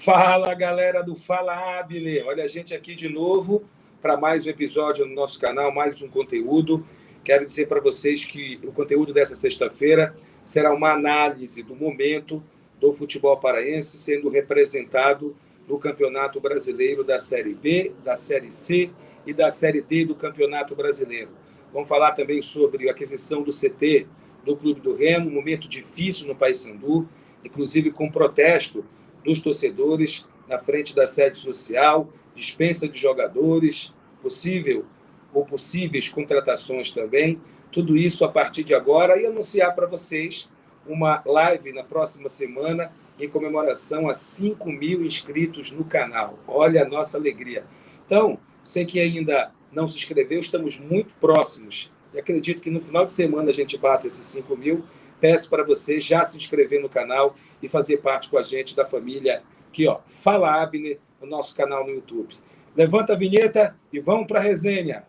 Fala, galera do Fala Abner. Olha a gente aqui de novo para mais um episódio no nosso canal, mais um conteúdo. Quero dizer para vocês que o conteúdo dessa sexta-feira será uma análise do momento do futebol paraense sendo representado no Campeonato Brasileiro da Série B, da Série C e da Série D do Campeonato Brasileiro. Vamos falar também sobre a aquisição do CT do Clube do Remo, um momento difícil no Paysandu, inclusive com protesto dos torcedores na frente da sede social, dispensa de jogadores, possível ou possíveis contratações também. Tudo isso a partir de agora e anunciar para vocês uma live na próxima semana em comemoração a 5.000 inscritos no canal. Olha a nossa alegria. Então, você que ainda não se inscreveu, estamos muito próximos. E acredito que no final de semana a gente bata esses 5.000. Peço para você já se inscrever no canal e fazer parte com a gente da família aqui, ó, Fala Abner, no nosso canal no YouTube. Levanta a vinheta e vamos para a resenha.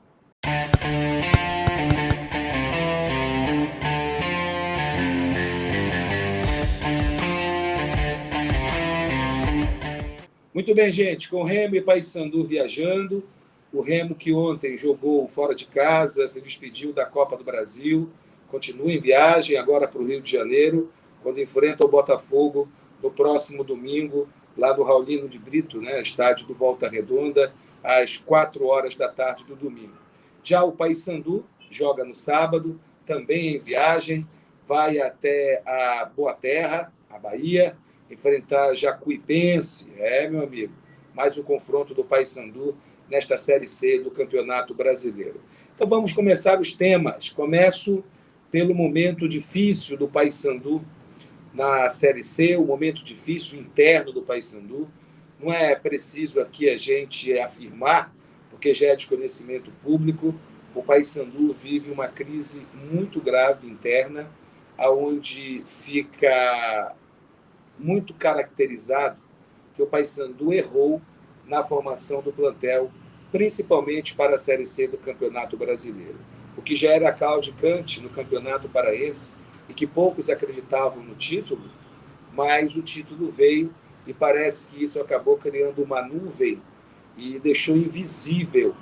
Muito bem, gente, com Remo e Paysandu viajando, o Remo que ontem jogou fora de casa, se despediu da Copa do Brasil, continua em viagem agora para o Rio de Janeiro, quando enfrenta o Botafogo no próximo domingo, lá no Raulino de Brito, né, estádio do Volta Redonda, às 4h da tarde do domingo. Já o Paysandu joga no sábado, também em viagem, vai até a Boa Terra, a Bahia, enfrentar Jacuipense, meu amigo, mais um confronto do Paysandu nesta Série C do Campeonato Brasileiro. Então vamos começar os temas. Começo pelo momento difícil do Paysandu na Série C, o momento difícil interno do Paysandu. Não é preciso aqui a gente afirmar, porque já é de conhecimento público, o Paysandu vive uma crise muito grave interna, onde fica muito caracterizado que o Paysandu errou na formação do plantel, principalmente para a Série C do Campeonato Brasileiro. O que já era claudicante no Campeonato Paraense e que poucos acreditavam no título, mas o título veio e parece que isso acabou criando uma nuvem e deixou invisível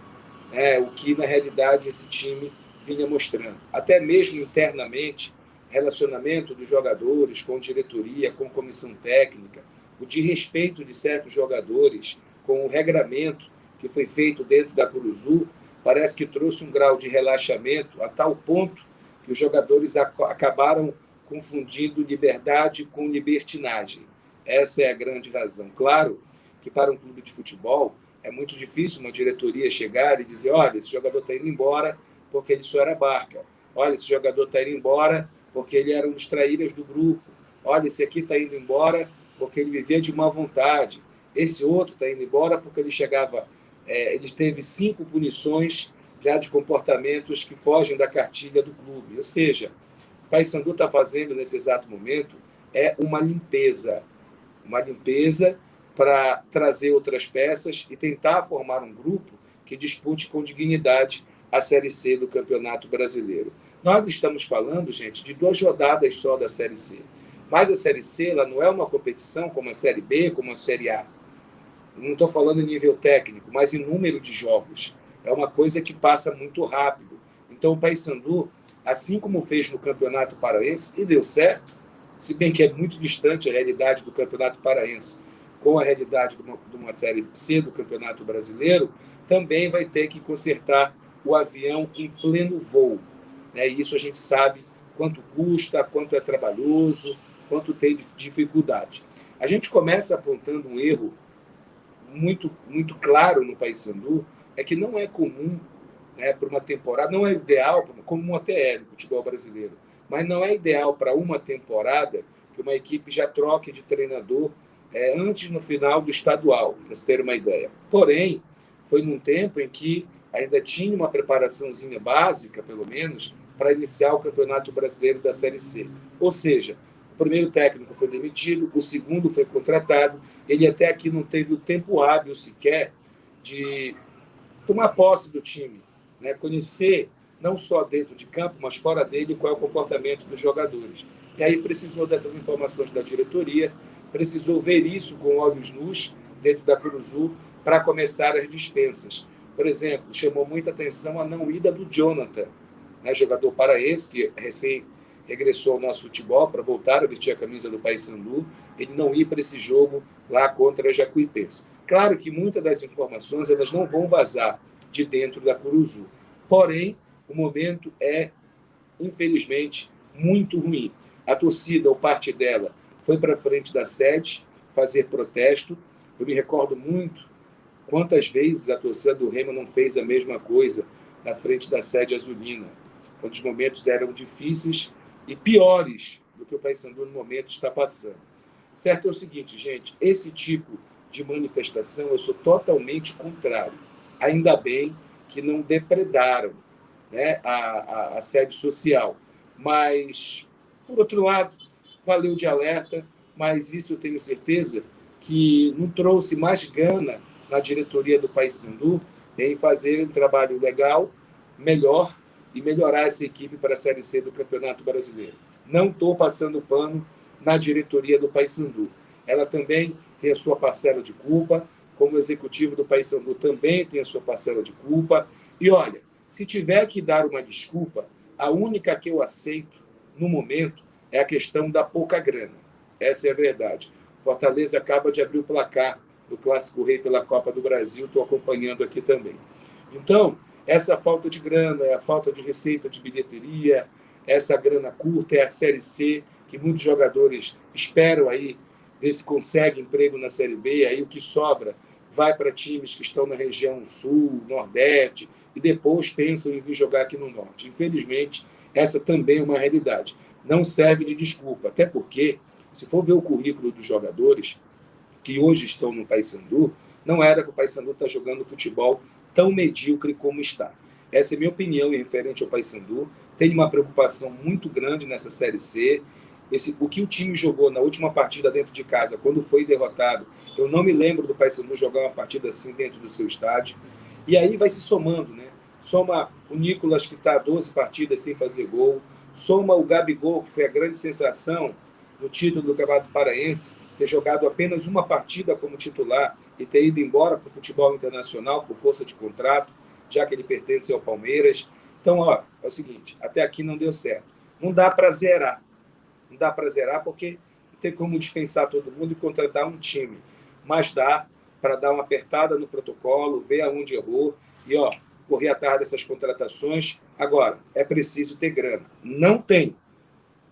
o que, na realidade, esse time vinha mostrando. Até mesmo internamente, relacionamento dos jogadores com diretoria, com comissão técnica, o desrespeito de certos jogadores com o regramento que foi feito dentro da Curuzu, parece que trouxe um grau de relaxamento a tal ponto que os jogadores acabaram confundindo liberdade com libertinagem. Essa é a grande razão. Claro que para um clube de futebol é muito difícil uma diretoria chegar e dizer: olha, esse jogador está indo embora porque ele só era barca. Olha, esse jogador está indo embora porque ele era um dos traíras do grupo. Olha, esse aqui está indo embora porque ele vivia de má vontade. Esse outro está indo embora porque ele chegava... ele teve 5 punições já de comportamentos que fogem da cartilha do clube. Ou seja, o Paysandu está fazendo, nesse exato momento, uma limpeza para trazer outras peças e tentar formar um grupo que dispute com dignidade a Série C do Campeonato Brasileiro. Nós estamos falando, gente, de 2 rodadas só da Série C. Mas a Série C ela não é uma competição como a Série B, como a Série A. Não estou falando em nível técnico, mas em número de jogos. É uma coisa que passa muito rápido. Então, o Paysandu, assim como fez no Campeonato Paraense, e deu certo, se bem que é muito distante a realidade do Campeonato Paraense com a realidade de uma Série C do Campeonato Brasileiro, também vai ter que consertar o avião em pleno voo. E isso a gente sabe quanto custa, quanto é trabalhoso, quanto tem dificuldade. A gente começa apontando um erro muito, muito claro no Paysandu, é que não é comum, para uma temporada, não é ideal, como até no futebol brasileiro, mas não é ideal para uma temporada que uma equipe já troque de treinador antes no final do estadual, para se ter uma ideia. Porém, foi num tempo em que ainda tinha uma preparaçãozinha básica, pelo menos, para iniciar o Campeonato Brasileiro da Série C. Ou seja, o primeiro técnico foi demitido, o segundo foi contratado, ele até aqui não teve o tempo hábil sequer de tomar posse do time, conhecer, não só dentro de campo, mas fora dele, qual é o comportamento dos jogadores. E aí precisou dessas informações da diretoria precisou ver isso com olhos nus dentro da Curuzu para começar as dispensas. Por exemplo, chamou muita atenção a não ida do Jonathan, né, jogador paraense que recém regressou ao nosso futebol para voltar a vestir a camisa do Paysandu, ele não ir para esse jogo lá contra a Jacuipense. Claro que muitas das informações elas não vão vazar de dentro da Curuzu, porém, o momento é, infelizmente, muito ruim. A torcida, ou parte dela, foi para frente da sede fazer protesto. Eu me recordo muito quantas vezes a torcida do Remo não fez a mesma coisa na frente da sede azulina, quando os momentos eram difíceis e piores do que o Paysandu no momento está passando. Certo é o seguinte, gente, esse tipo de manifestação eu sou totalmente contrário. Ainda bem que não depredaram, né, a sede social. Mas, por outro lado, valeu de alerta, mas isso eu tenho certeza que não trouxe mais gana na diretoria do Paysandu em fazer um trabalho legal, melhor, e melhorar essa equipe para a Série C do Campeonato Brasileiro. Não estou passando pano na diretoria do Paysandu. Ela também tem a sua parcela de culpa, como executivo do Paysandu também tem a sua parcela de culpa. E olha, se tiver que dar uma desculpa, a única que eu aceito no momento é a questão da pouca grana. Essa é a verdade. Fortaleza acaba de abrir o placar do Clássico Rei pela Copa do Brasil, estou acompanhando aqui também. Então, essa falta de grana, a falta de receita de bilheteria, essa grana curta, é a Série C, que muitos jogadores esperam aí ver se consegue emprego na Série B, aí o que sobra vai para times que estão na região sul, nordeste, e depois pensam em vir jogar aqui no norte. Infelizmente, essa também é uma realidade. Não serve de desculpa, até porque, se for ver o currículo dos jogadores que hoje estão no Paysandu, não era que o Paysandu está jogando futebol tão medíocre como está. Essa é a minha opinião em referente ao Paysandu. Tem uma preocupação muito grande nessa Série C. O que o time jogou na última partida dentro de casa, quando foi derrotado, eu não me lembro do Paysandu jogar uma partida assim dentro do seu estádio. E aí vai se somando, né? Soma o Nicolas, que está 12 partidas sem fazer gol. Soma o Gabigol, que foi a grande sensação no título do Campeonato Paraense, ter jogado apenas uma partida como titular e ter ido embora para o futebol internacional por força de contrato, já que ele pertence ao Palmeiras. Então, ó, é o seguinte, até aqui não deu certo. Não dá para zerar. Não dá para zerar porque não tem como dispensar todo mundo e contratar um time. Mas dá para dar uma apertada no protocolo, ver aonde errou e, ó, correr atrás dessas contratações. Agora, é preciso ter grana. Não tem,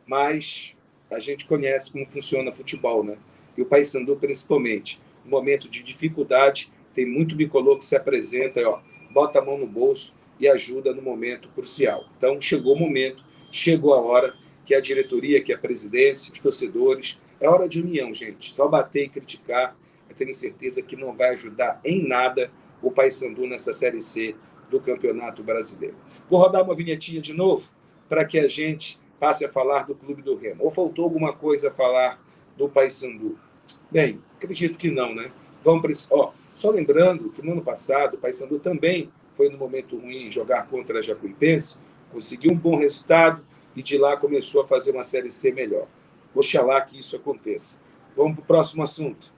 mas a gente conhece como funciona futebol, né? E o Paysandu, principalmente, no momento de dificuldade, tem muito bicolor que se apresenta, ó, bota a mão no bolso e ajuda no momento crucial. Então, chegou o momento, chegou a hora que a diretoria, que a presidência, os torcedores, é hora de união, gente. Só bater e criticar, eu tenho certeza que não vai ajudar em nada o Paysandu nessa Série C do Campeonato Brasileiro. Vou rodar uma vinhetinha de novo para que a gente passe a falar do Clube do Remo. Ou faltou alguma coisa a falar do Paysandu? Bem, acredito que não, né? Vamos para isso. Ó, só lembrando que no ano passado o Paysandu também foi no momento ruim jogar contra a Jacuipense, conseguiu um bom resultado e de lá começou a fazer uma Série C melhor. Oxalá que isso aconteça. Vamos para o próximo assunto.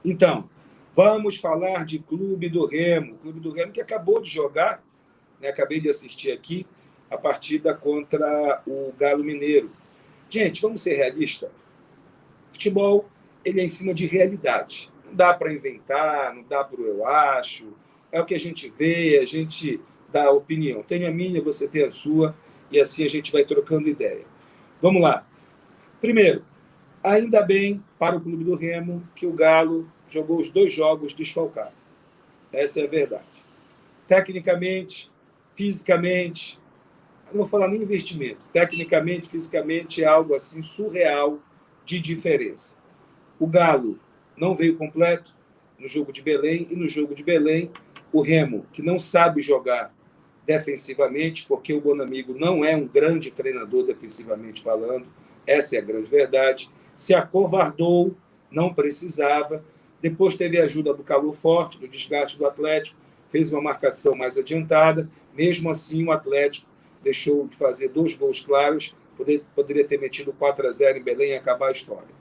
Então, vamos falar de Clube do Remo. Clube do Remo que acabou de jogar, né? Acabei de assistir aqui a partida contra o Galo Mineiro. Gente, vamos ser realistas. Futebol, ele é em cima de realidade. Não dá para inventar, não dá para o eu acho. É o que a gente vê, a gente dá a opinião. Tem a minha, você tem a sua, e assim a gente vai trocando ideia. Vamos lá. Primeiro, ainda bem para o Clube do Remo que o Galo jogou os 2 jogos desfalcado. Essa é a verdade. Tecnicamente, fisicamente, não vou falar nem investimento, tecnicamente, fisicamente é algo assim surreal de diferença. O Galo não veio completo no jogo de Belém, e no jogo de Belém, o Remo, que não sabe jogar defensivamente, porque o Bonamigo não é um grande treinador defensivamente falando, essa é a grande verdade, se acovardou, não precisava, depois teve a ajuda do calor forte, do desgaste do Atlético, fez uma marcação mais adiantada. Mesmo assim, o Atlético deixou de fazer 2 gols claros, poderia ter metido 4-0 em Belém e acabar a história.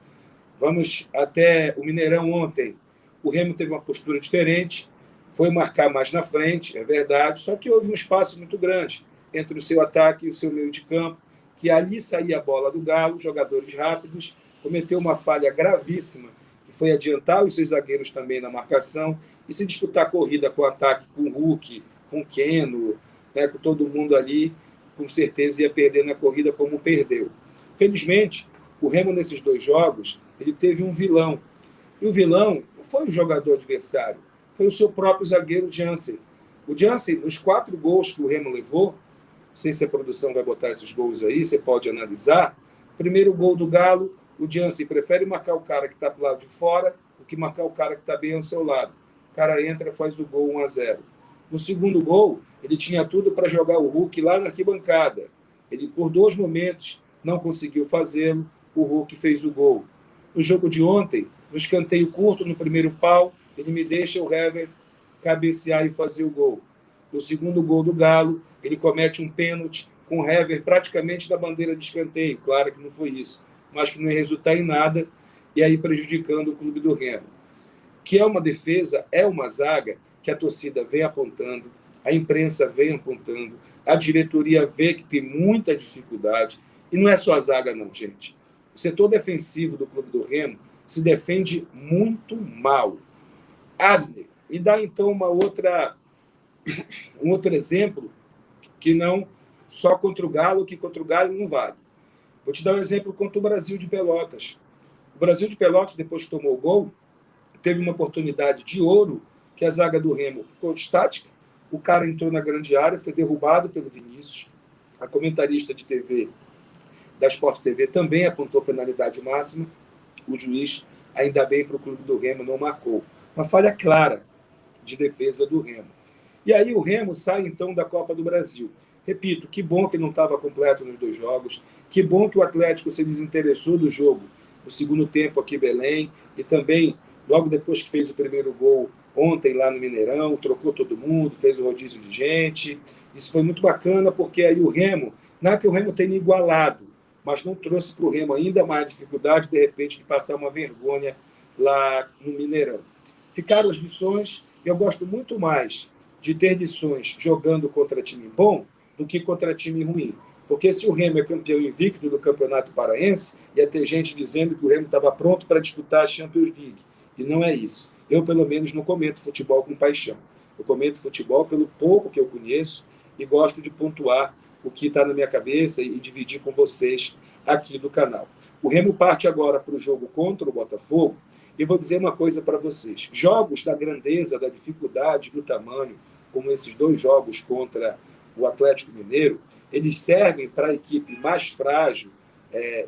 Vamos até o Mineirão ontem. O Remo teve uma postura diferente, foi marcar mais na frente, é verdade, só que houve um espaço muito grande entre o seu ataque e o seu meio de campo, que ali saía a bola do Galo, jogadores rápidos, cometeu uma falha gravíssima, que foi adiantar os seus zagueiros também na marcação e se disputar a corrida com o ataque, com o Hulk, com o Keno, né, com todo mundo ali, com certeza ia perder na corrida como perdeu. Felizmente, o Remo nesses 2 jogos, ele teve um vilão. E o vilão não foi o jogador adversário, foi o seu próprio zagueiro Jansen. O Jansen, nos 4 gols que o Remo levou, não sei se a produção vai botar esses gols aí, você pode analisar. Primeiro gol do Galo, o Jansen prefere marcar o cara que está do lado de fora do que marcar o cara que está bem ao seu lado. O cara entra, faz o gol 1-0. No segundo gol, ele tinha tudo para jogar o Hulk lá na arquibancada. Ele, por 2 momentos, não conseguiu fazê-lo, o Hulk fez o gol. No jogo de ontem, no escanteio curto, no primeiro pau, ele me deixa o Hever cabecear e fazer o gol. No segundo gol do Galo, ele comete um pênalti com o Hever praticamente na bandeira de escanteio. Claro que não foi isso, mas que não ia resultar em nada, e aí prejudicando o clube do Remo. Que é uma defesa, é uma zaga que a torcida vem apontando, a imprensa vem apontando, a diretoria vê que tem muita dificuldade, e não é só a zaga não, gente. O setor defensivo do clube do Remo se defende muito mal. Abner, me dá então um outro exemplo que não só contra o Galo, que contra o Galo não vale. Vou te dar um exemplo contra o Brasil de Pelotas. O Brasil de Pelotas, depois que tomou o gol, teve uma oportunidade de ouro que a zaga do Remo ficou estática, o cara entrou na grande área, foi derrubado pelo Vinícius. A comentarista de TV, da Sport TV, também apontou penalidade máxima. O juiz, ainda bem para o clube do Remo, não marcou. Uma falha clara de defesa do Remo. E aí o Remo sai, então, da Copa do Brasil. Repito, que bom que não estava completo nos 2 jogos, que bom que o Atlético se desinteressou do jogo no segundo tempo aqui em Belém, e também, logo depois que fez o primeiro gol ontem lá no Mineirão, trocou todo mundo, fez o rodízio de gente. Isso foi muito bacana, porque aí o Remo, não é que o Remo tenha igualado, mas não trouxe para o Remo ainda mais dificuldade, de repente, de passar uma vergonha lá no Mineirão. Ficaram as lições, e eu gosto muito mais de ter lições jogando contra time bom do que contra time ruim. Porque se o Remo é campeão invicto do Campeonato Paraense, ia ter gente dizendo que o Remo estava pronto para disputar a Champions League. E não é isso. Eu, pelo menos, não comento futebol com paixão. Eu comento futebol pelo pouco que eu conheço e gosto de pontuar o que está na minha cabeça e dividir com vocês aqui do canal. O Remo parte agora para o jogo contra o Botafogo e vou dizer uma coisa para vocês. Jogos da grandeza, da dificuldade, do tamanho, como esses 2 jogos contra o Atlético Mineiro, eles servem para a equipe mais frágil,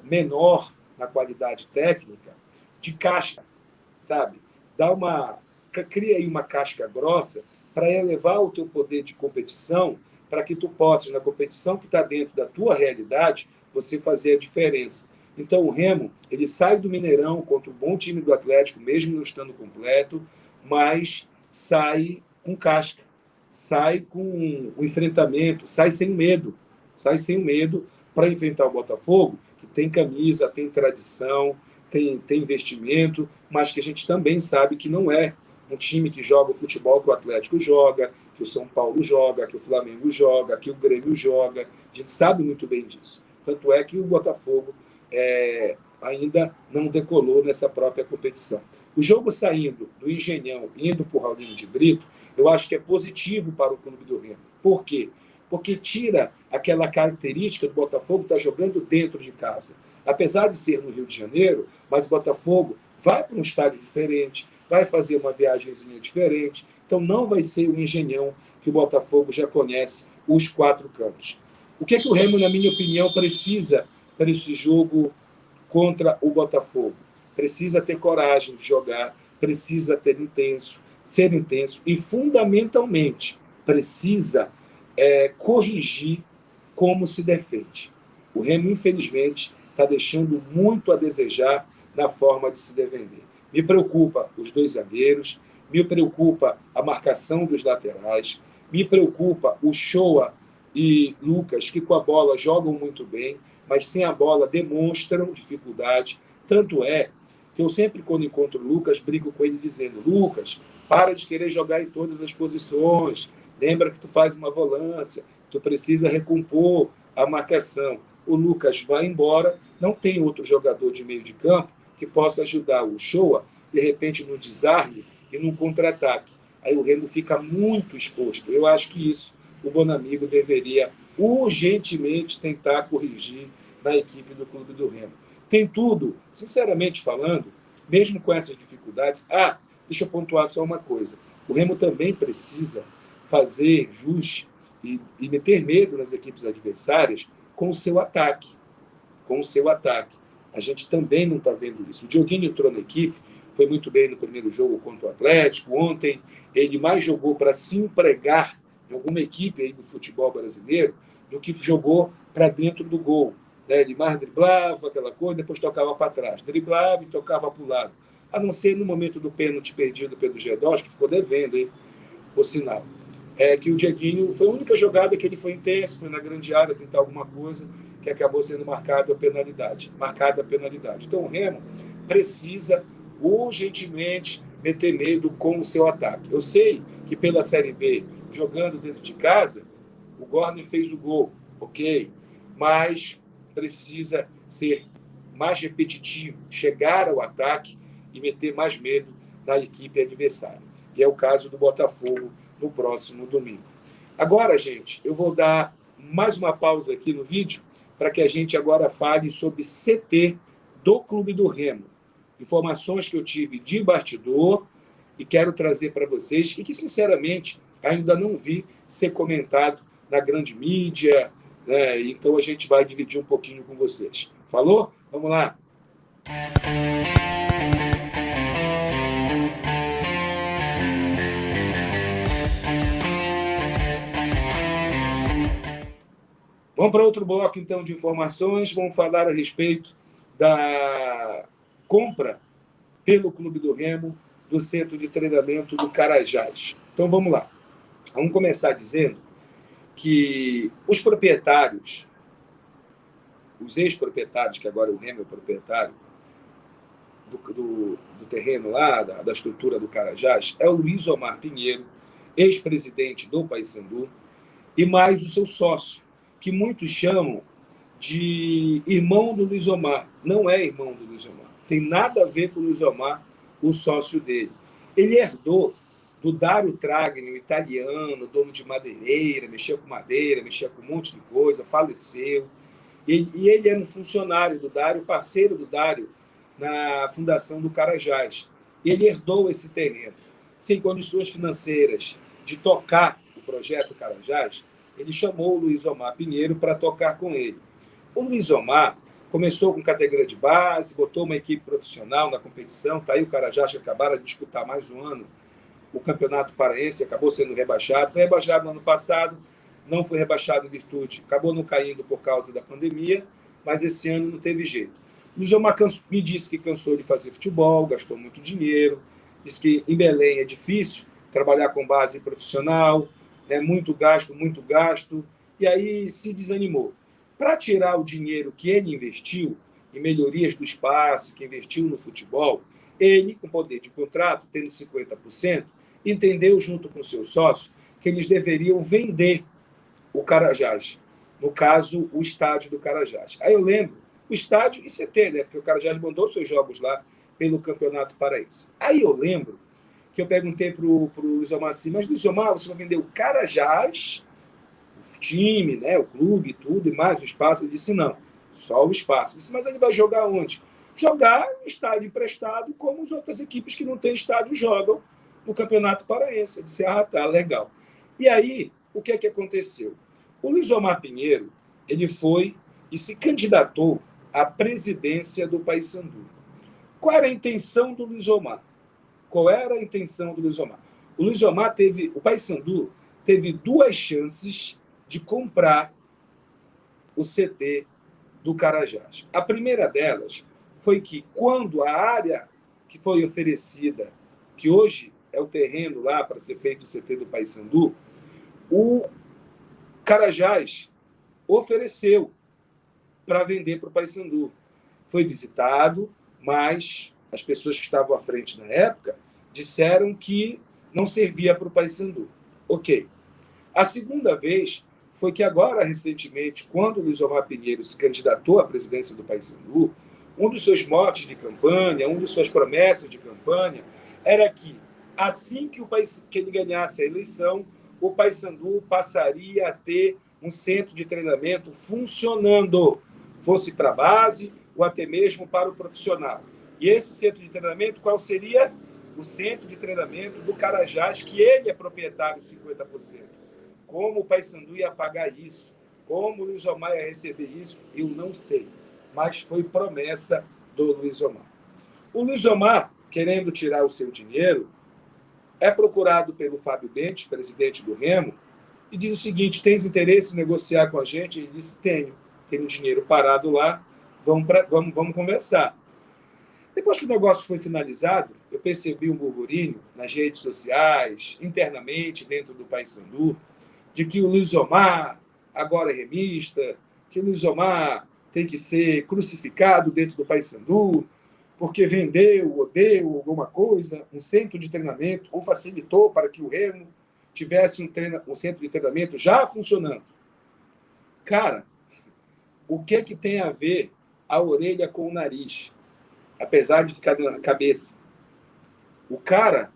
menor na qualidade técnica, de casca, sabe? Cria aí uma casca grossa para elevar o teu poder de competição, para que tu possas, na competição que está dentro da tua realidade, você fazer a diferença. Então o Remo, ele sai do Mineirão contra o bom time do Atlético, mesmo não estando completo, mas sai com casca, sai com o enfrentamento, sai sem medo para enfrentar o Botafogo, que tem camisa, tem tradição, tem investimento, mas que a gente também sabe que não é um time que joga o futebol que o Atlético joga, que o São Paulo joga, que o Flamengo joga, que o Grêmio joga. A gente sabe muito bem disso. Tanto é que o Botafogo ainda não decolou nessa própria competição. O jogo saindo do Engenhão, indo para o Raulinho de Brito, eu acho que é positivo para o clube do Remo. Por quê? Porque tira aquela característica do Botafogo estar jogando dentro de casa. Apesar de ser no Rio de Janeiro, mas o Botafogo vai para um estádio diferente, vai fazer uma viagemzinha diferente, então não vai ser o Engenhão que o Botafogo já conhece os 4 cantos. O que o Remo, na minha opinião, precisa para esse jogo contra o Botafogo? Precisa ter coragem de jogar, precisa ser intenso e, fundamentalmente, precisa corrigir como se defende. O Remo, infelizmente, está deixando muito a desejar na forma de se defender. Me preocupa os 2 zagueiros, me preocupa a marcação dos laterais, me preocupa o Shoa e Lucas, que com a bola jogam muito bem, mas sem a bola demonstram dificuldade. Tanto é que eu sempre, quando encontro o Lucas, brigo com ele dizendo: Lucas, para de querer jogar em todas as posições, lembra que tu faz uma volância, tu precisa recompor a marcação. O Lucas vai embora, não tem outro jogador de meio de campo que possa ajudar o Shoa, de repente, no desarme e no contra-ataque. Aí o Remo fica muito exposto. Eu acho que isso o Bonamigo deveria urgentemente tentar corrigir na equipe do Clube do Remo. Tem tudo, sinceramente falando, mesmo com essas dificuldades. Deixa eu pontuar só uma coisa. O Remo também precisa fazer jus e meter medo nas equipes adversárias com o seu ataque. Com o seu ataque. A gente também não está vendo isso. O Dioguinho entrou na equipe, foi muito bem no primeiro jogo contra o Atlético. Ontem ele mais jogou para se empregar em alguma equipe aí do futebol brasileiro do que jogou para dentro do gol. Ele mais driblava aquela coisa, depois tocava para trás. Driblava e tocava para o lado. A não ser no momento do pênalti perdido pelo G2, que ficou devendo, hein, por sinal. Que o Dieguinho, foi a única jogada que ele foi intenso, foi na grande área tentar alguma coisa, que acabou sendo marcada a penalidade. Então o Remo precisa urgentemente meter medo com o seu ataque. Eu sei que pela Série B, jogando dentro de casa, o Gorni fez o gol, ok, mas precisa ser mais repetitivo, chegar ao ataque e meter mais medo na equipe adversária. E é o caso do Botafogo no próximo domingo. Agora, gente, eu vou dar mais uma pausa aqui no vídeo para que a gente agora fale sobre CT do Clube do Remo. Informações que eu tive de bastidor e quero trazer para vocês e que, sinceramente, ainda não vi ser comentado na grande mídia, né? Então a gente vai dividir um pouquinho com vocês. Falou? Vamos lá. Vamos para outro bloco, então, de informações. Vamos falar a respeito da compra pelo Clube do Remo do centro de treinamento do Carajás. Então, vamos lá. Vamos começar dizendo que os proprietários, os ex-proprietários, que agora o Remo é proprietário do terreno lá, da estrutura do Carajás, é o Luiz Omar Pinheiro, ex-presidente do Paysandu, e mais o seu sócio, que muitos chamam de irmão do Luiz Omar. Não é irmão do Luiz Omar. Tem nada a ver com o Luiz Omar, o sócio dele. Ele herdou do Dário Tragni, o italiano, dono de madeireira, mexia com madeira, mexia com um monte de coisa, faleceu. E ele era um funcionário do Dário, parceiro do Dário na fundação do Carajás. Ele herdou esse terreno. Sem condições financeiras de tocar o projeto Carajás, ele chamou o Luiz Omar Pinheiro para tocar com ele. O Luiz Omar começou com categoria de base, botou uma equipe profissional na competição, está aí o Carajás, que acabaram de disputar mais um ano o Campeonato Paraense, acabou sendo rebaixado. Foi rebaixado no ano passado, não foi rebaixado em virtude, acabou não caindo por causa da pandemia, mas esse ano não teve jeito. O Luiz Omar me disse que cansou de fazer futebol, gastou muito dinheiro, disse que em Belém é difícil trabalhar com base profissional, muito gasto, e aí se desanimou. Para tirar o dinheiro que ele investiu em melhorias do espaço, que investiu no futebol, ele, com poder de contrato, tendo 50%, entendeu, junto com seus sócios, que eles deveriam vender o Carajás, no caso, o estádio do Carajás. Aí eu lembro, o estádio e CT, porque o Carajás mandou seus jogos lá pelo Campeonato Paraense. Aí eu lembro que eu perguntei para o Luiz Omar assim, mas Luiz Omar, você vai vender o Carajás, o time, o clube, tudo, e mais o espaço? Ele disse, não, só o espaço. Eu disse, mas ele vai jogar onde? Jogar no estádio emprestado, como as outras equipes que não têm estádio jogam no Campeonato Paraense. Eu disse, tá, legal. E aí, o que aconteceu? O Luiz Omar Pinheiro, ele foi e se candidatou à presidência do Paysandu. Qual era a intenção do Luiz Omar? Qual era a intenção do Luiz Omar? O Luiz Omar o Paysandu teve duas chances de comprar o CT do Carajás. A primeira delas foi que, quando a área que foi oferecida, que hoje é o terreno lá para ser feito o CT do Paysandu, o Carajás ofereceu para vender para o Paysandu. Foi visitado, mas as pessoas que estavam à frente na época disseram que não servia para o Paysandu. Ok. A segunda vez foi que agora, recentemente, quando o Luiz Omar Pinheiro se candidatou à presidência do Paysandu, um dos seus motes de campanha, uma de suas promessas de campanha, era que, assim que ele ganhasse a eleição, o Paysandu passaria a ter um centro de treinamento funcionando, fosse para a base ou até mesmo para o profissional. E esse centro de treinamento, qual seria? O centro de treinamento do Carajás, que ele é proprietário de 50%. Como o Paysandu ia pagar isso? Como o Luiz Omar ia receber isso? Eu não sei. Mas foi promessa do Luiz Omar. O Luiz Omar, querendo tirar o seu dinheiro, é procurado pelo Fábio Bentes, presidente do Remo, e diz o seguinte: tens interesse em negociar com a gente? Ele disse: tenho dinheiro parado lá, vamos conversar. Depois que o negócio foi finalizado, eu percebi um burburinho nas redes sociais, internamente, dentro do Paysandu, de que o Luiz Omar agora é remista, que o Luiz Omar tem que ser crucificado dentro do Paysandu, porque vendeu ou deu alguma coisa, um centro de treinamento, ou facilitou para que o Remo tivesse um centro de treinamento já funcionando. Cara, o que tem a ver a orelha com o nariz? Apesar de ficar na cabeça. O cara,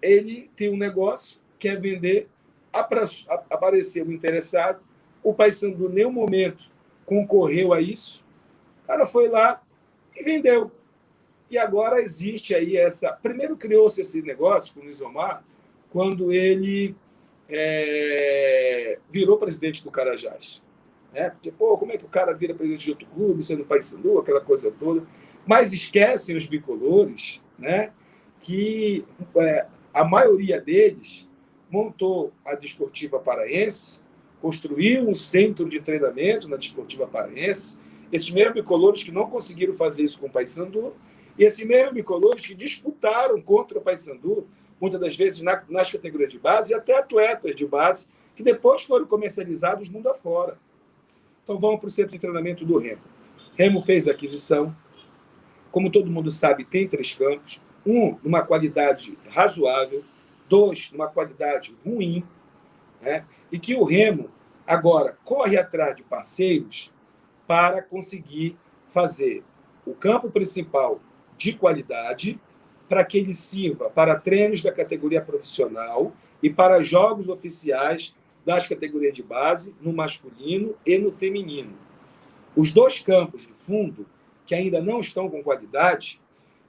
ele tem um negócio, quer vender, apareceu interessado, o Paysandu, em nenhum momento, concorreu a isso, o cara foi lá e vendeu. E agora existe aí essa... Primeiro criou-se esse negócio com o Luiz Omar, quando ele virou presidente do Carajás. Porque, como é que o cara vira presidente de outro clube, sendo Paysandu, aquela coisa toda. Mas esquecem os bicolores, né, que a maioria deles montou a Desportiva Paraense, construiu um centro de treinamento na Desportiva Paraense, esses mesmos bicolores que não conseguiram fazer isso com o Paysandu, e esses mesmos bicolores que disputaram contra o Paysandu, muitas das vezes nas categorias de base, e até atletas de base, que depois foram comercializados mundo afora. Então vamos para o centro de treinamento do Remo. Remo fez a aquisição. Como todo mundo sabe, tem 3 campos. 1, numa qualidade razoável. 2, numa qualidade ruim. Né? E que o Remo agora corre atrás de parceiros para conseguir fazer o campo principal de qualidade, para que ele sirva para treinos da categoria profissional e para jogos oficiais das categorias de base, no masculino e no feminino. Os 2 campos de fundo, que ainda não estão com qualidade,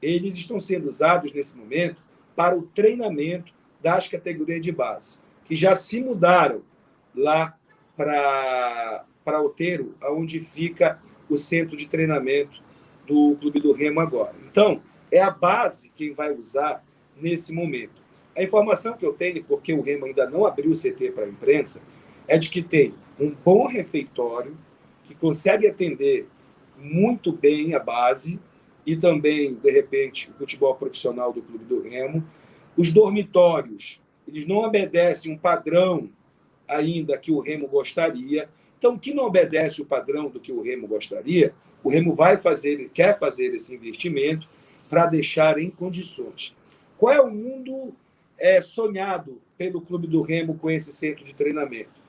eles estão sendo usados nesse momento para o treinamento das categorias de base, que já se mudaram lá para Outeiro, onde fica o centro de treinamento do Clube do Remo agora. Então, é a base quem vai usar nesse momento. A informação que eu tenho, porque o Remo ainda não abriu o CT para a imprensa, é de que tem um bom refeitório, que consegue atender muito bem a base e também, de repente, o futebol profissional do Clube do Remo. Os dormitórios, eles não obedecem um padrão ainda que o Remo gostaria. Então, o que não obedece o padrão do que o Remo gostaria, o Remo quer fazer esse investimento para deixar em condições. Qual é o mundo sonhado pelo Clube do Remo com esse centro de treinamento?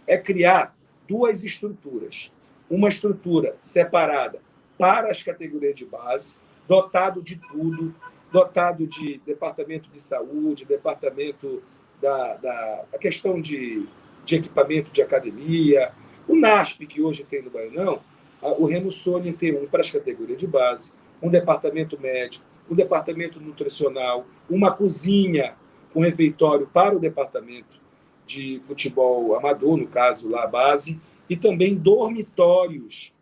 É criar 2 estruturas. Uma estrutura separada para as categorias de base, dotado de tudo, dotado de departamento de saúde, departamento a questão de equipamento de academia, o NASP, que hoje tem no Baianão, o Remo sonha em ter um para as categorias de base, um departamento médico, um departamento nutricional, uma cozinha com refeitório para o departamento de futebol amador, no caso lá a base, e também dormitórios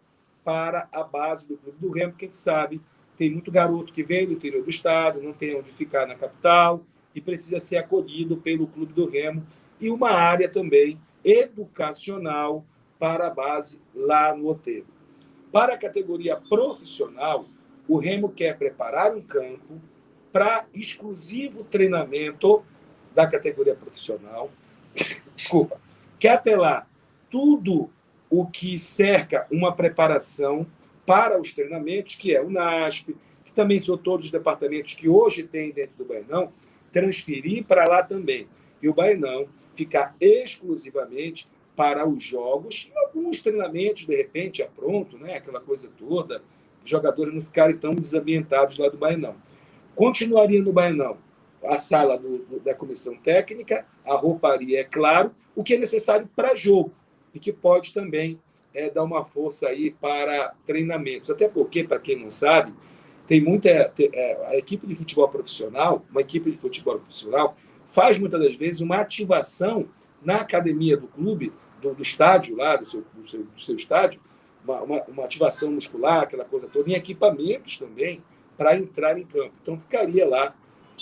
para a base do Clube do Remo, porque a gente sabe, tem muito garoto que vem do interior do estado, não tem onde ficar na capital e precisa ser acolhido pelo Clube do Remo, e uma área também educacional para a base lá no Outeiro. Para a categoria profissional, o Remo quer preparar um campo para exclusivo treinamento da categoria profissional. Desculpa. Que até lá, tudo o que cerca uma preparação para os treinamentos, que é o NASP, que também são todos os departamentos que hoje tem dentro do Baenão, transferir para lá também. E o Baenão ficar exclusivamente para os jogos e alguns treinamentos, de repente, já pronto, né? Aquela coisa toda, os jogadores não ficarem tão desambientados lá do Baenão. Continuaria no Baenão a sala da comissão técnica, a rouparia, é claro, o que é necessário para jogo e que pode também dar uma força aí para treinamentos. Até porque, para quem não sabe, tem muita a equipe de futebol profissional, uma equipe de futebol profissional faz muitas das vezes uma ativação na academia do clube, do estádio lá, do seu estádio, uma ativação muscular, aquela coisa toda, em equipamentos também, para entrar em campo. Então, ficaria lá.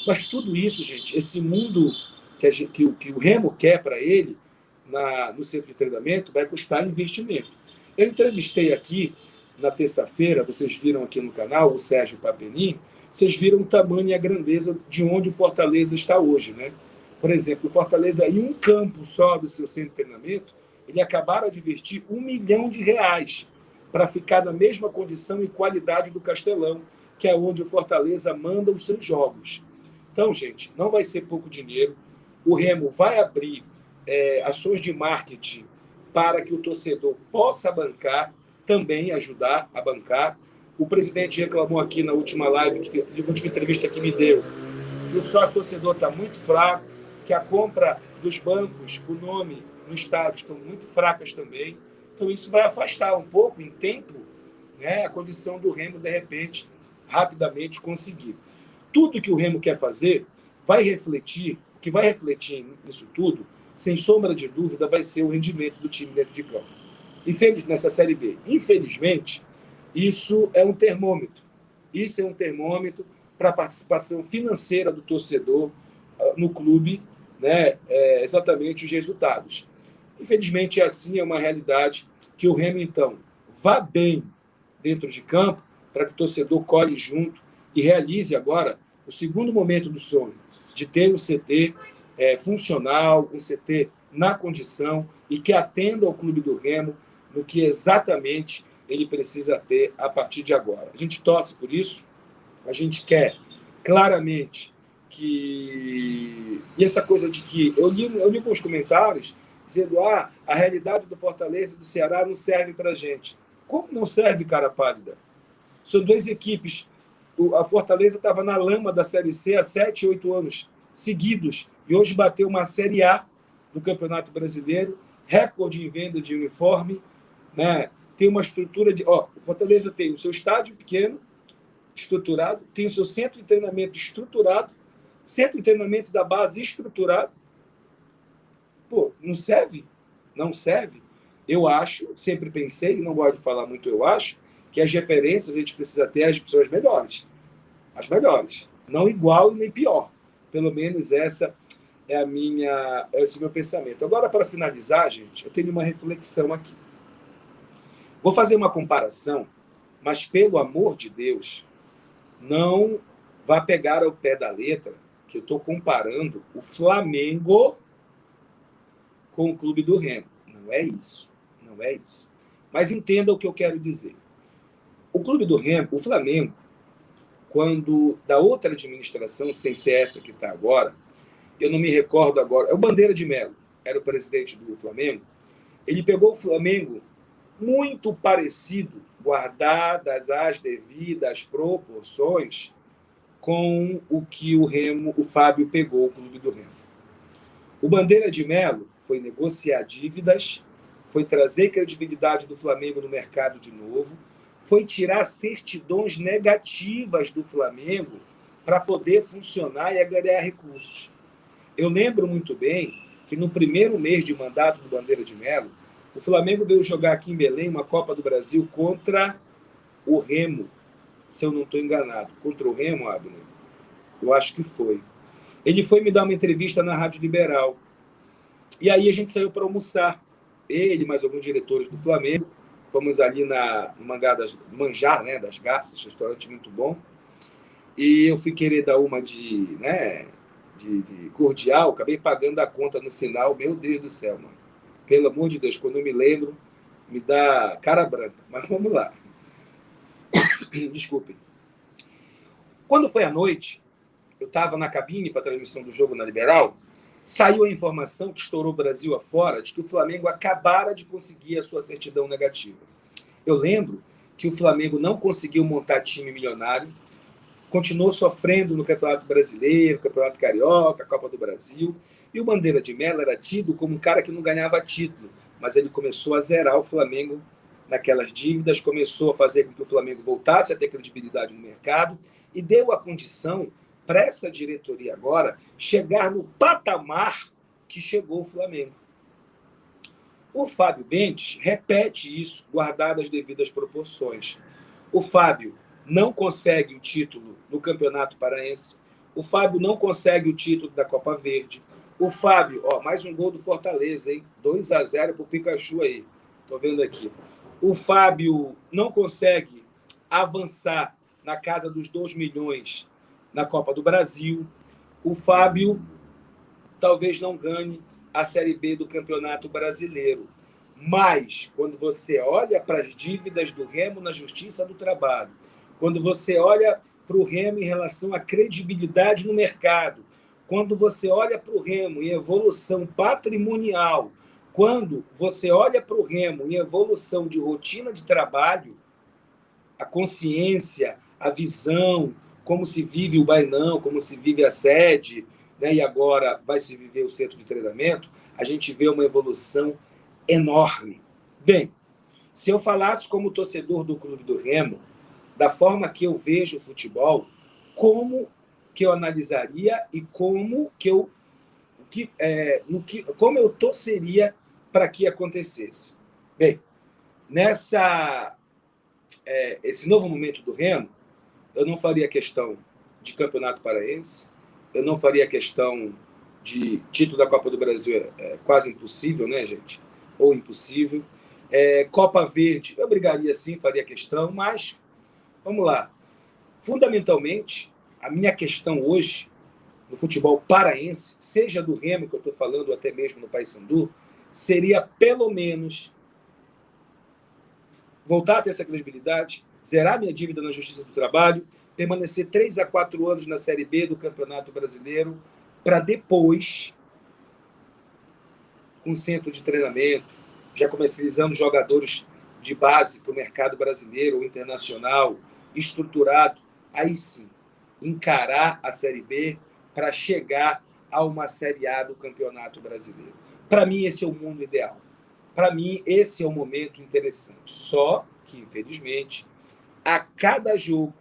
Mas tudo isso, gente, esse mundo que o Remo quer para ele, no centro de treinamento, vai custar investimento. Eu entrevistei aqui, na terça-feira, vocês viram aqui no canal, o Sérgio Papenin, vocês viram o tamanho e a grandeza de onde o Fortaleza está hoje, né? Por exemplo, o Fortaleza, em um campo só do seu centro de treinamento, ele acabaram de investir R$ 1 milhão para ficar na mesma condição e qualidade do Castelão, que é onde o Fortaleza manda os seus jogos. Então, gente, não vai ser pouco dinheiro. O Remo vai abrir ações de marketing para que o torcedor possa bancar, também ajudar a bancar. O presidente reclamou aqui na última live, na última entrevista que me deu, que o sócio-torcedor está muito fraco, que a compra dos bancos, o nome no estádio estão muito fracas também. Então, isso vai afastar um pouco, em tempo, né, a condição do Remo, de repente, rapidamente conseguir. Tudo que o Remo quer fazer vai refletir, o que vai refletir nisso tudo, sem sombra de dúvida, vai ser o rendimento do time dentro de campo. Nessa Série B. Infelizmente, isso é um termômetro. Isso é um termômetro para a participação financeira do torcedor no clube, né, exatamente os resultados. Infelizmente, assim é uma realidade que o Remo, então, vá bem dentro de campo para que o torcedor colhe junto e realize agora o segundo momento do sonho, de ter um CT funcional, um CT na condição e que atenda ao clube do Remo no que exatamente ele precisa ter a partir de agora. A gente torce por isso, a gente quer claramente que... E essa coisa de que... Eu li alguns comentários dizendo a realidade do Fortaleza e do Ceará não serve para a gente. Como não serve, cara pálida? São duas equipes. A Fortaleza estava na lama da Série C há 7, 8 anos seguidos e hoje bateu uma Série A do Campeonato Brasileiro, recorde em venda de uniforme, né? Tem uma estrutura de... o Fortaleza tem o seu estádio pequeno, estruturado, tem o seu centro de treinamento estruturado, centro de treinamento da base estruturado. Pô, não serve? Não serve? Eu acho, sempre pensei, não gosto de falar muito eu acho, que as referências a gente precisa ter as pessoas melhores. As melhores. Não igual nem pior. Pelo menos esse é o meu pensamento. Agora, para finalizar, gente, eu tenho uma reflexão aqui. Vou fazer uma comparação, mas, pelo amor de Deus, não vá pegar ao pé da letra que eu estou comparando o Flamengo com o clube do Remo. Não é isso. Não é isso. Mas entenda o que eu quero dizer. O clube do Remo, o Flamengo, quando da outra administração, sem ser essa que está agora, eu não me recordo agora, é o Bandeira de Melo, era o presidente do Flamengo, ele pegou o Flamengo muito parecido, guardadas as devidas proporções, com o que o Fábio pegou o clube do Remo. O Bandeira de Melo foi negociar dívidas, foi trazer credibilidade do Flamengo no mercado de novo, foi tirar certidões negativas do Flamengo para poder funcionar e agregar recursos. Eu lembro muito bem que no primeiro mês de mandato do Bandeira de Melo, o Flamengo veio jogar aqui em Belém uma Copa do Brasil contra o Remo, se eu não estou enganado. Contra o Remo, Abner? Eu acho que foi. Ele foi me dar uma entrevista na Rádio Liberal. E aí a gente saiu para almoçar. Ele, mais alguns diretores do Flamengo. Fomos ali no Manjar, né, das Garças, restaurante muito bom. e eu fui querer dar uma de cordial, acabei pagando a conta no final. Meu Deus do céu, mano. Pelo amor de Deus, quando eu me lembro, me dá cara branca. Mas vamos lá. Desculpem. Quando foi à noite, eu estava na cabine para a transmissão do jogo na Liberal, saiu a informação que estourou o Brasil afora de que o Flamengo acabara de conseguir a sua certidão negativa. Eu lembro que o Flamengo não conseguiu montar time milionário, continuou sofrendo no Campeonato Brasileiro, Campeonato Carioca, Copa do Brasil, e o Bandeira de Mello era tido como um cara que não ganhava título, mas ele começou a zerar o Flamengo naquelas dívidas, começou a fazer com que o Flamengo voltasse a ter credibilidade no mercado e deu a condição para essa diretoria agora chegar no patamar que chegou o Flamengo. O Fábio Bentes repete isso, guardado as devidas proporções. O Fábio não consegue o título no Campeonato Paraense. O Fábio não consegue o título da Copa Verde. O Fábio, mais um gol do Fortaleza, hein? 2-0 pro Pikachu aí. Tô vendo aqui. O Fábio não consegue avançar na casa dos 2 milhões na Copa do Brasil. O Fábio talvez não ganhe a Série B do Campeonato Brasileiro. Mas, quando você olha para as dívidas do Remo na Justiça do Trabalho, quando você olha para o Remo em relação à credibilidade no mercado, quando você olha para o Remo em evolução patrimonial, quando você olha para o Remo em evolução de rotina de trabalho, a consciência, a visão, como se vive o Bainão, como se vive a sede, né, e agora vai se viver o centro de treinamento, a gente vê uma evolução enorme. Bem, se eu falasse como torcedor do Clube do Remo, da forma que eu vejo o futebol, como que eu analisaria e como eu torceria para que acontecesse. Bem, esse novo momento do Remo, eu não faria questão de Campeonato Paraense, eu não faria questão de título da Copa do Brasil, é quase impossível, né, gente? Ou impossível. Copa Verde, eu brigaria sim, faria questão, mas vamos lá. Fundamentalmente, a minha questão hoje, no futebol paraense, seja do Remo que eu estou falando, ou até mesmo no Paysandu, seria pelo menos voltar a ter essa credibilidade, zerar minha dívida na Justiça do Trabalho, permanecer 3 a 4 anos na Série B do Campeonato Brasileiro, para depois, com centro de treinamento, já comercializando jogadores de base para o mercado brasileiro ou internacional, estruturado, aí sim, encarar a Série B para chegar a uma Série A do Campeonato Brasileiro. Para mim, esse é o mundo ideal. Para mim, esse é o momento interessante. Só que, infelizmente, a cada jogo,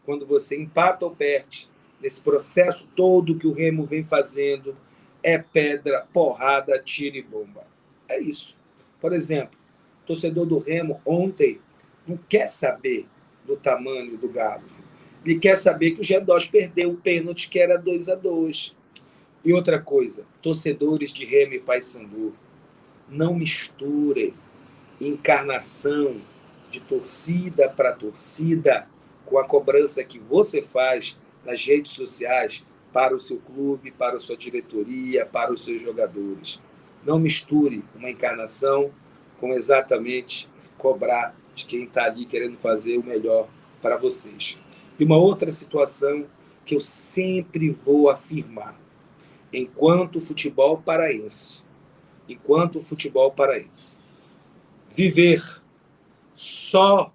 quando você empata ou perde, nesse processo todo que o Remo vem fazendo, é pedra, porrada, tiro e bomba. É isso. Por exemplo, o torcedor do Remo ontem não quer saber do tamanho do Galo. Ele quer saber que o G2 perdeu o pênalti, que era 2-2. E outra coisa, torcedores de Remo e Paysandu, não misturem encarnação de torcida para torcida com a cobrança que você faz nas redes sociais para o seu clube, para a sua diretoria, para os seus jogadores. Não misture uma encarnação com exatamente cobrar de quem está ali querendo fazer o melhor para vocês. E uma outra situação que eu sempre vou afirmar, enquanto futebol paraense, viver só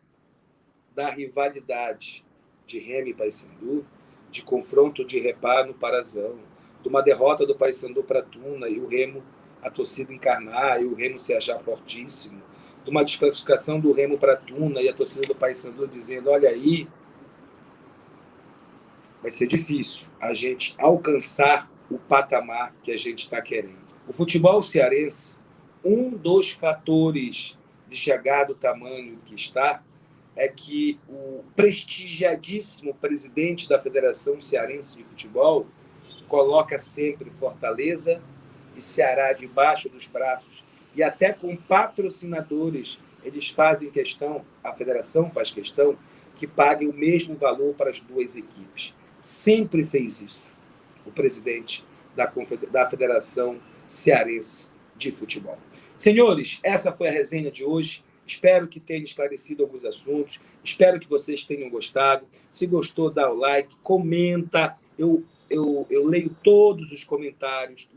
da rivalidade de Remo e Paysandu, de confronto de reparo no Parazão, de uma derrota do Paysandu para Tuna e o Remo, a torcida encarnar e o Remo se achar fortíssimo, de uma desclassificação do Remo para Tuna e a torcida do Paysandu dizendo, olha aí, vai ser difícil a gente alcançar o patamar que a gente está querendo. O futebol cearense, um dos fatores de chegar do tamanho que está, é que o prestigiadíssimo presidente da Federação Cearense de Futebol coloca sempre Fortaleza e Ceará debaixo dos braços, e até com patrocinadores, eles fazem questão, a federação faz questão, que paguem o mesmo valor para as duas equipes. Sempre fez isso o presidente da Federação Cearense de Futebol. Senhores, essa foi a resenha de hoje. Espero que tenha esclarecido alguns assuntos. Espero que vocês tenham gostado. Se gostou, dá o like, comenta. Eu leio todos os comentários,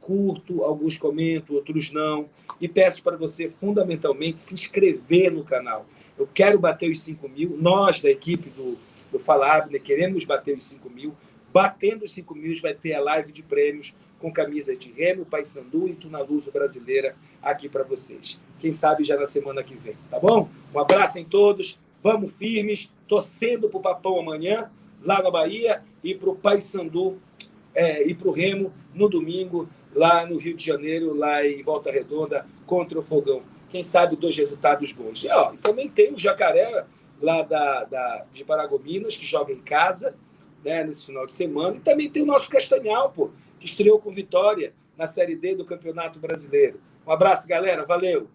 curto, alguns comento, outros não. E peço para você, fundamentalmente, se inscrever no canal. Eu quero bater os 5 mil. Nós, da equipe do Fala Abner, queremos bater os 5 mil. Batendo os 5 mil, vai ter a live de prêmios com camisas de Remo, Paysandu e Tunaluso brasileira aqui para vocês. Quem sabe já na semana que vem, tá bom? Um abraço em todos, vamos firmes, torcendo para o Papão amanhã, lá na Bahia, e para o Paysandu e para o Remo no domingo, lá no Rio de Janeiro, lá em Volta Redonda, contra o Fogão. Quem sabe 2 resultados bons. E também tem o Jacaré, lá de Paragominas, que joga em casa, né, nesse final de semana. E também tem o nosso Castanhal, que estreou com vitória na Série D do Campeonato Brasileiro. Um abraço, galera. Valeu!